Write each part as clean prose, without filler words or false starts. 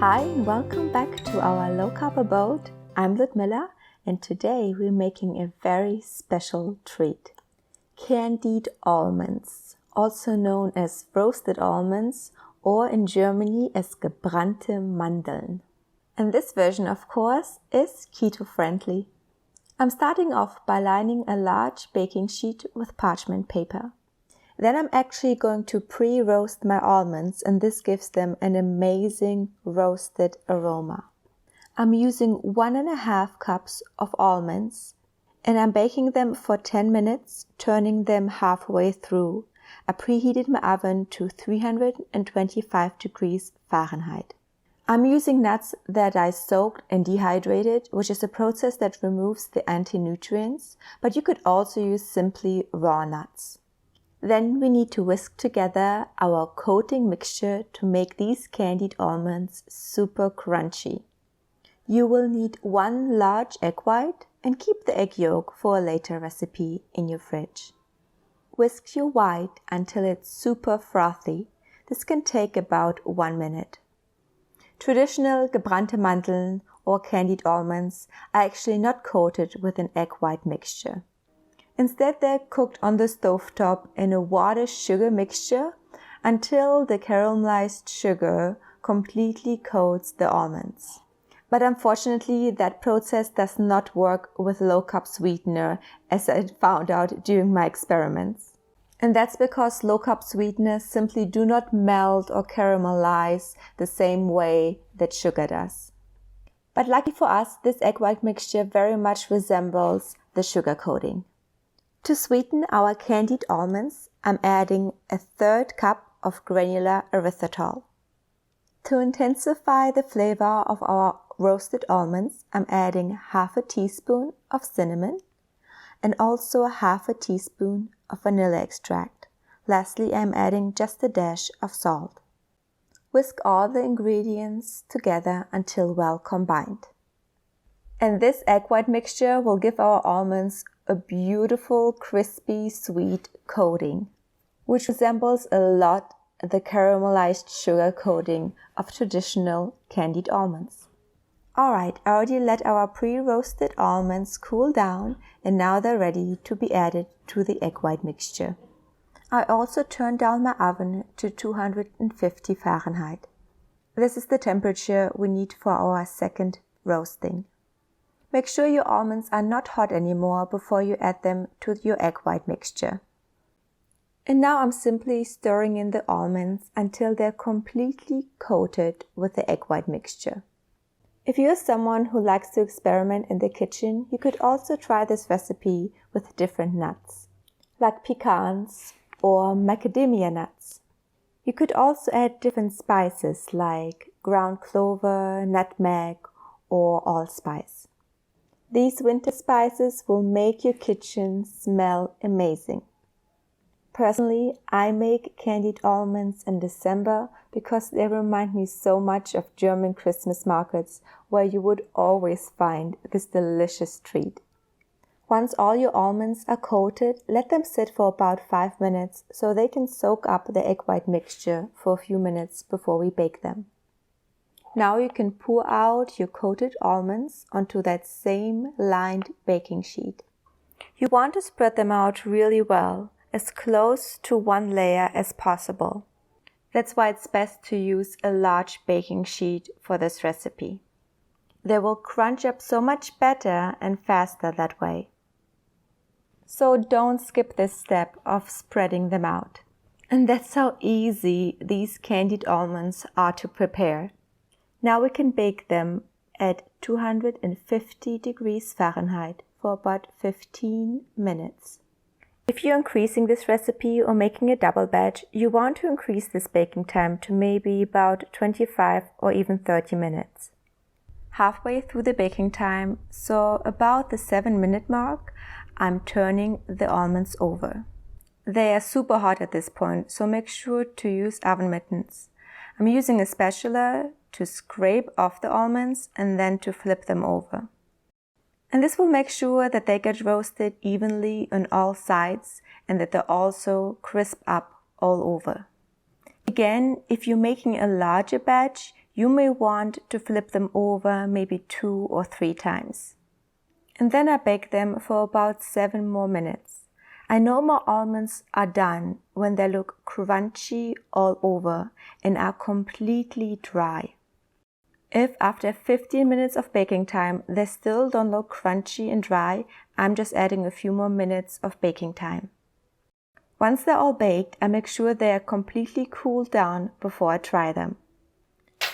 Hi and welcome back to our low carb abode. I'm Ludmilla and today we're making a very special treat. Candied almonds, also known as roasted almonds or in Germany as Gebrannte Mandeln. And this version, of course, is keto friendly. I'm starting off by lining a large baking sheet with parchment paper. Then I'm actually going to pre-roast my almonds and this gives them an amazing roasted aroma. I'm using 1.5 cups of almonds and I'm baking them for 10 minutes, turning them halfway through. I preheated my oven to 325 degrees Fahrenheit. I'm using nuts that I soaked and dehydrated, which is a process that removes the anti-nutrients, but you could also use simply raw nuts. Then we need to whisk together our coating mixture to make these candied almonds super crunchy. You will need 1 large egg white and keep the egg yolk for a later recipe in your fridge. Whisk your white until it's super frothy. This can take about 1 minute. Traditional Gebrannte Mandeln or candied almonds are actually not coated with an egg white mixture. Instead, they're cooked on the stovetop in a water-sugar mixture until the caramelized sugar completely coats the almonds. But unfortunately, that process does not work with low-carb sweetener, as I found out during my experiments. And that's because low-carb sweeteners simply do not melt or caramelize the same way that sugar does. But lucky for us, this egg white mixture very much resembles the sugar coating. To sweeten our candied almonds, I'm adding 1/3 cup of granular erythritol. To intensify the flavor of our roasted almonds, I'm adding 1/2 teaspoon of cinnamon and also 1/2 teaspoon of vanilla extract. Lastly, I'm adding just a dash of salt. Whisk all the ingredients together until well combined. And this egg white mixture will give our almonds a beautiful, crispy, sweet coating, which resembles a lot the caramelized sugar coating of traditional candied almonds. Alright, I already let our pre-roasted almonds cool down and now they're ready to be added to the egg white mixture. I also turned down my oven to 250 Fahrenheit. This is the temperature we need for our second roasting. Make sure your almonds are not hot anymore before you add them to your egg white mixture. And now I'm simply stirring in the almonds until they're completely coated with the egg white mixture. If you're someone who likes to experiment in the kitchen, you could also try this recipe with different nuts, like pecans or macadamia nuts. You could also add different spices like ground clover, nutmeg, or allspice. These winter spices will make your kitchen smell amazing. Personally, I make candied almonds in December because they remind me so much of German Christmas markets where you would always find this delicious treat. Once all your almonds are coated, let them sit for about 5 minutes so they can soak up the egg white mixture for a few minutes before we bake them. Now you can pour out your coated almonds onto that same lined baking sheet. You want to spread them out really well, as close to one layer as possible. That's why it's best to use a large baking sheet for this recipe. They will crunch up so much better and faster that way. So don't skip this step of spreading them out. And that's how easy these candied almonds are to prepare. Now we can bake them at 250 degrees Fahrenheit for about 15 minutes. If you're increasing this recipe or making a double batch, you want to increase this baking time to maybe about 25 or even 30 minutes. Halfway through the baking time, so about the 7-minute mark, I'm turning the almonds over. They are super hot at this point, so make sure to use oven mittens. I'm using a spatula to scrape off the almonds and then to flip them over. And this will make sure that they get roasted evenly on all sides and that they also crisp up all over. Again, if you're making a larger batch, You may want to flip them over maybe 2 or 3 times. And then I bake them for about 7 more minutes. I know my almonds are done when they look crunchy all over and are completely dry. If after 15 minutes of baking time they still don't look crunchy and dry, I'm just adding a few more minutes of baking time. Once they're all baked, I make sure they are completely cooled down before I try them.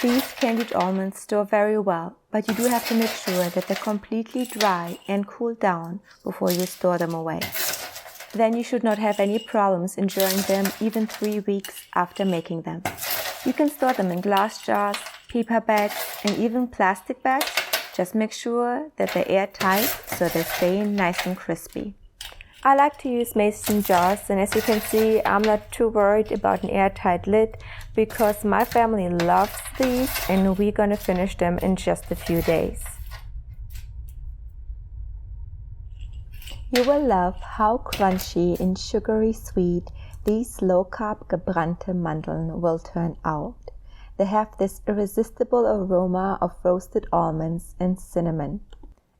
These candied almonds store very well, but you do have to make sure that they're completely dry and cooled down before you store them away. Then you should not have any problems enjoying them even 3 weeks after making them. You can store them in glass jars, paper bags, and even plastic bags. Just make sure that they're airtight so they stay nice and crispy. I like to use mason jars, and as you can see, I'm not too worried about an airtight lid because my family loves these and we're gonna finish them in just a few days. You will love how crunchy and sugary sweet these low-carb Gebrannte Mandeln will turn out. They have this irresistible aroma of roasted almonds and cinnamon.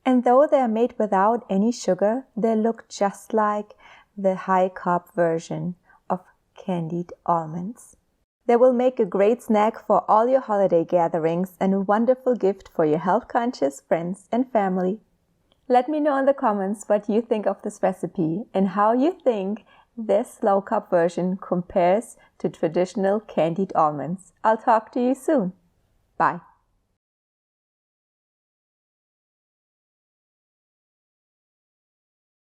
And though they are made without any sugar, they look just like the high-carb version of candied almonds. They will make a great snack for all your holiday gatherings and a wonderful gift for your health-conscious friends and family. Let me know in the comments what you think of this recipe and how you think this low-carb version compares to traditional candied almonds. I'll talk to you soon. Bye.